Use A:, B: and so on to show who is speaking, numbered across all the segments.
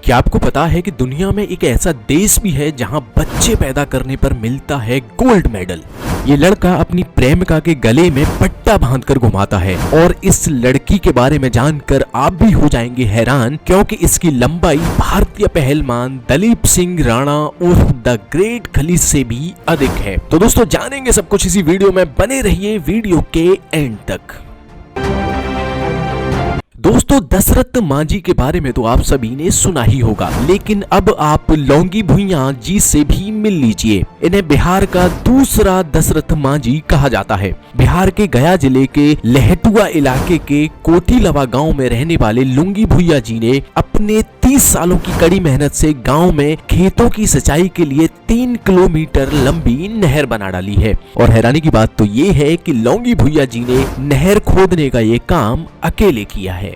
A: क्या आपको पता है कि दुनिया में एक ऐसा देश भी है जहां बच्चे पैदा करने पर मिलता है गोल्ड मेडल। ये लड़का अपनी प्रेमिका के गले में पट्टा बांधकर घुमाता है और इस लड़की के बारे में जानकर आप भी हो जाएंगे हैरान, क्योंकि इसकी लंबाई भारतीय पहलवान दलीप सिंह राणा उर्फ द ग्रेट खली से भी अधिक है। तो दोस्तों जानेंगे सब कुछ इसी वीडियो में, बने रहिए वीडियो के एंड तक। दोस्तों दशरथ मांझी के बारे में तो आप सभी ने सुना ही होगा, लेकिन अब आप लौंगी भुइयां जी से भी मिल लीजिए। इन्हें बिहार का दूसरा दशरथ मांझी कहा जाता है। बिहार के गया जिले के लहटुआ इलाके के कोठीलवा गांव में रहने वाले लौंगी भुइया जी ने अपने 30 सालों की कड़ी मेहनत से गांव में खेतों की सिंचाई के लिए 3 किलोमीटर लंबी नहर बना डाली है। और हैरानी की बात तो ये है कि लौंगी भुइया जी ने नहर खोदने का ये काम अकेले किया है।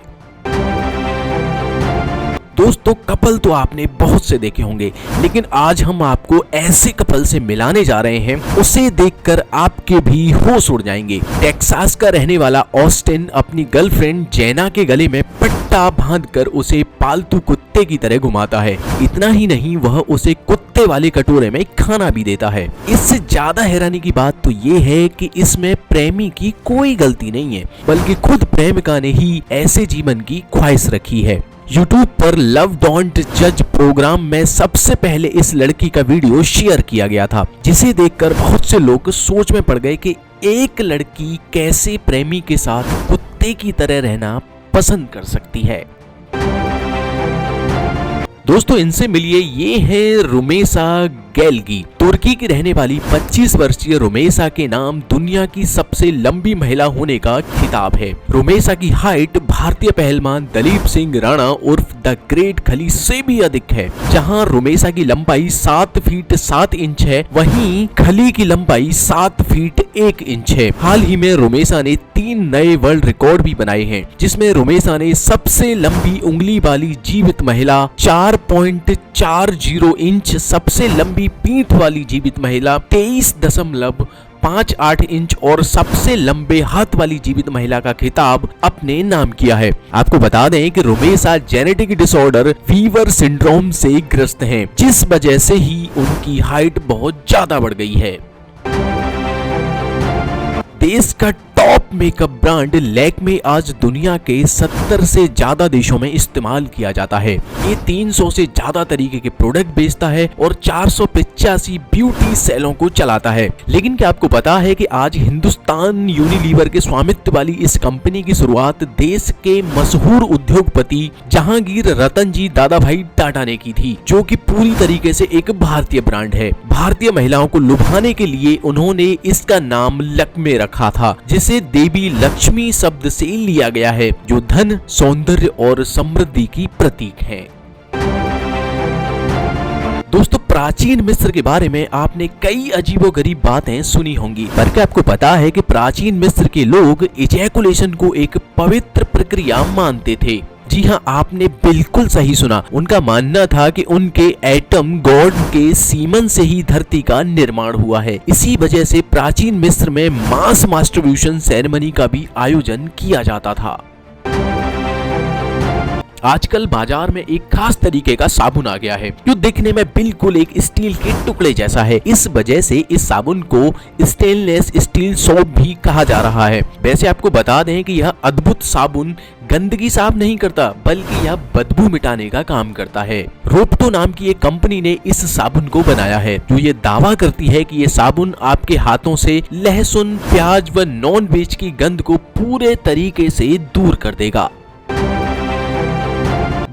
A: दोस्तों कपल तो आपने बहुत से देखे होंगे, लेकिन आज हम आपको ऐसे कपल से मिलाने जा रहे हैं, उसे देखकर आपके भी होश उड़ जाएंगे। टेक्सास का रहने वाला ऑस्टिन अपनी गर्लफ्रेंड जेना के गले में पट्टा बांधकर उसे पालतू कुत्ते की तरह घुमाता है। इतना ही नहीं, वह उसे कुत्ते वाले कटोरे में खाना भी देता है। इससे ज्यादा हैरानी की बात तो ये है कि इसमें प्रेमी की कोई गलती नहीं है, बल्कि खुद प्रेमिका ने ही ऐसे जीवन की ख्वाहिश रखी है। YouTube पर लव डोंट जज प्रोग्राम में सबसे पहले इस लड़की का वीडियो शेयर किया गया था, जिसे देखकर बहुत से लोग सोच में पड़ गए कि एक लड़की कैसे प्रेमी के साथ कुत्ते की तरह रहना पसंद कर सकती है। दोस्तों इनसे मिलिए, ये है रुमेसा गैल्गी। तुर्की की रहने वाली 25 वर्षीय रुमेसा के नाम दुनिया की सबसे लंबी महिला होने का खिताब है। रुमेसा की हाइट भारतीय पहलवान दलीप सिंह राणा उर्फ द ग्रेट खली से भी अधिक है। जहां रुमेसा की लंबाई 7 फीट 7 इंच है, वहीं खली की लंबाई 7 फीट 1 इंच है। हाल ही में रुमेसा ने 3 नए वर्ल्ड रिकॉर्ड भी बनाए हैं, जिसमें रुमेसा ने सबसे लंबी उंगली वाली जीवित महिला 4.40 इंच, सबसे लंबी पीठ वाली जीवित महिला 23.58 इंच और सबसे लंबे हाथ वाली जीवित महिला का खिताब अपने नाम किया है। आपको बता दें कि Rumesa genetic disorder fever syndrome से ग्रस्त हैं, जिस वजह से ही उनकी हाइट बहुत ज्यादा बढ़ गई है। देश का टॉप मेकअप ब्रांड लैक्मे आज दुनिया के 70 से ज्यादा देशों में इस्तेमाल किया जाता है। ये 300 से ज्यादा तरीके के प्रोडक्ट बेचता है और 485 ब्यूटी सैलों को चलाता है। लेकिन क्या आपको पता है कि आज हिंदुस्तान यूनिलीवर के स्वामित्व वाली इस कंपनी की शुरुआत देश के मशहूर उद्योगपति जहांगीर रतनजी दादाभाई टाटा ने की थी, जो कि पूरी तरीके से एक भारतीय ब्रांड है। भारतीय महिलाओं को लुभाने के लिए उन्होंने इसका नाम लक्मे रखा था, जिसे देवी लक्ष्मी शब्द से लिया गया है, जो धन, सौंदर्य और समृद्धि की प्रतीक है। दोस्तों प्राचीन मिस्र के बारे में आपने कई अजीबोगरीब बातें सुनी होंगी, पर क्या आपको पता है कि प्राचीन मिस्र के लोग इजैकुलेशन को एक पवित्र प्रक्रिया मानते थे? जी हाँ, आपने बिल्कुल सही सुना। उनका मानना था कि उनके एटम गॉड के सीमन से ही धरती का निर्माण हुआ है। इसी वजह से प्राचीन मिस्र में मास मास्टरब्यूशन सेरेमनी का भी आयोजन किया जाता था। आजकल बाजार में एक खास तरीके का साबुन आ गया है, जो दिखने में बिल्कुल एक स्टील के टुकड़े जैसा है। इस वजह से इस साबुन को स्टेनलेस स्टील सोप भी कहा जा रहा है। वैसे आपको बता दें कि यह अद्भुत साबुन गंदगी साफ नहीं करता, बल्कि यह बदबू मिटाने का काम करता है। रोप्टो नाम की एक कंपनी ने इस साबुन को बनाया है, जो ये दावा करती है कि ये साबुन आपके हाथों से लहसुन, प्याज व नॉन वेज की गंध को पूरे तरीके से दूर कर देगा।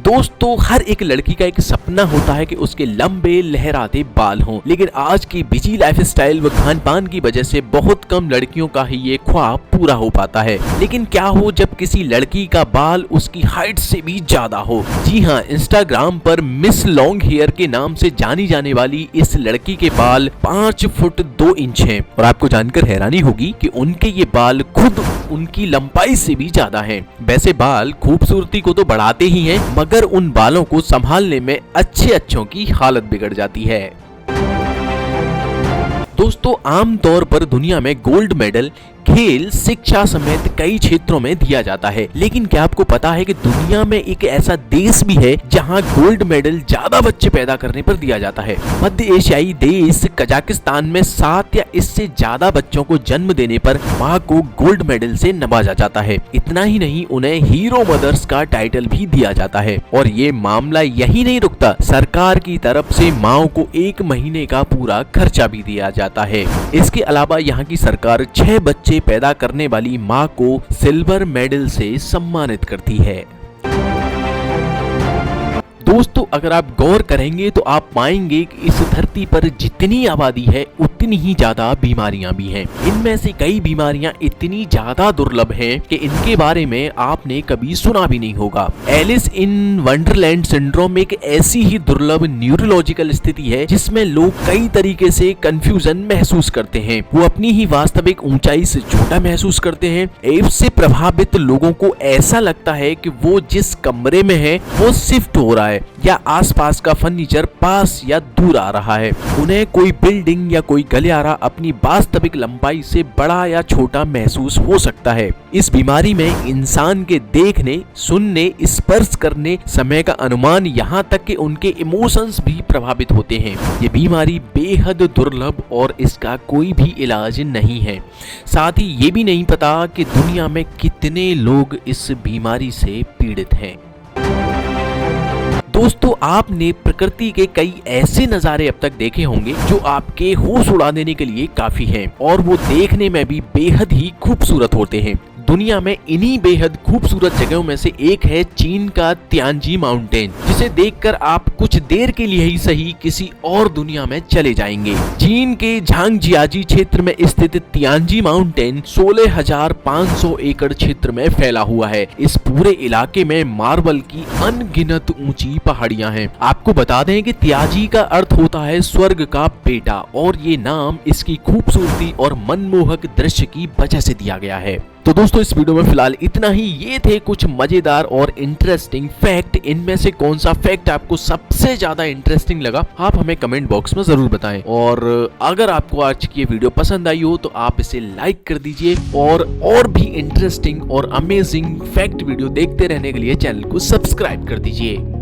A: दोस्तों हर एक लड़की का एक सपना होता है कि उसके लंबे लहराते बाल हों, लेकिन आज की बिजी लाइफस्टाइल व खान पान की वजह से बहुत कम लड़कियों का ही ये ख्वाब पूरा हो पाता है। लेकिन क्या हो जब किसी लड़की का बाल उसकी हाइट से भी ज्यादा हो? जी हाँ, इंस्टाग्राम पर मिस लॉन्ग हेयर के नाम से जानी जाने वाली इस लड़की के बाल 5 फुट 2 इंच हैं। और आपको जानकर हैरानी होगी कि उनके ये बाल खुद उनकी लंबाई से भी ज्यादा हैं। वैसे बाल खूबसूरती को तो बढ़ाते ही हैं, मगर उन बालों को संभालने में अच्छों की हालत बिगड़ जाती है। दोस्तों आमतौर पर दुनिया में गोल्ड मेडल खेल, शिक्षा समेत कई क्षेत्रों में दिया जाता है। लेकिन क्या आपको पता है कि दुनिया में एक ऐसा देश भी है जहां गोल्ड मेडल ज्यादा बच्चे पैदा करने पर दिया जाता है। मध्य एशियाई देश कजाकिस्तान में 7 या इससे ज्यादा बच्चों को जन्म देने पर माँ को गोल्ड मेडल से नवाजा जाता है। इतना ही नहीं, उन्हें हीरो मदर्स का टाइटल भी दिया जाता है। और ये मामला यही नहीं रुकता, सरकार की तरफ से माँ को 1 महीने का पूरा खर्चा भी दिया जाता है। इसके अलावा यहाँ की सरकार 6 बच्चे पैदा करने वाली माँ को सिल्वर मेडल से सम्मानित करती है। दोस्तों, अगर आप गौर करेंगे तो आप पाएंगे कि इस धरती पर जितनी आबादी है उतनी ही ज्यादा बीमारियां भी हैं। इनमें से कई बीमारियां इतनी ज्यादा दुर्लभ हैं कि इनके बारे में आपने कभी सुना भी नहीं होगा। एलिस इन वंडरलैंड सिंड्रोम एक ऐसी ही दुर्लभ न्यूरोलॉजिकल स्थिति है जिसमें लोग कई तरीके से कंफ्यूजन महसूस करते हैं। वो अपनी ही वास्तविक ऊंचाई से छोटा महसूस करते हैं। एड्स से प्रभावित लोगों को ऐसा लगता है कि वो जिस कमरे में है वो शिफ्ट हो रहा है या आसपास का फर्नीचर पास या दूर आ रहा है। उन्हें कोई बिल्डिंग या कोई गलियारा अपनी वास्तविक लंबाई से बड़ा या छोटा महसूस हो सकता है। इस बीमारी में इंसान के देखने, सुनने, स्पर्श करने, समय का अनुमान, यहाँ तक कि उनके इमोशंस भी प्रभावित होते हैं। ये बीमारी बेहद दुर्लभ और इसका कोई भी इलाज नहीं है। साथ ही ये भी नहीं पता कि दुनिया में कितने लोग इस बीमारी से पीड़ित हैं। दोस्तों, आपने प्रकृति के कई ऐसे नज़ारे अब तक देखे होंगे जो आपके होश उड़ा देने के लिए काफी हैं और वो देखने में भी बेहद ही खूबसूरत होते हैं। दुनिया में इन्हीं बेहद खूबसूरत जगहों में से एक है चीन का तियानजी माउंटेन, जिसे देखकर आप कुछ देर के लिए ही सही किसी और दुनिया में चले जाएंगे। चीन के झांगजियाजी क्षेत्र में स्थित तियानजी माउंटेन 16,500 एकड़ क्षेत्र में फैला हुआ है। इस पूरे इलाके में मार्बल की अनगिनत ऊंची पहाड़ियां हैं। आपको बता दें कि तियाजी का अर्थ होता है स्वर्ग का बेटा और ये नाम इसकी खूबसूरती और मनमोहक दृश्य की वजह से दिया गया है। तो दोस्तों, इस वीडियो में फिलहाल इतना ही। ये थे कुछ मजेदार और इंटरेस्टिंग फैक्ट। इनमें से कौन सा फैक्ट आपको सबसे ज्यादा इंटरेस्टिंग लगा, आप हमें कमेंट बॉक्स में जरूर बताएं। और अगर आपको आज की ये वीडियो पसंद आई हो तो आप इसे लाइक कर दीजिए और भी इंटरेस्टिंग और अमेजिंग फैक्ट वीडियो देखते रहने के लिए चैनल को सब्सक्राइब कर दीजिए।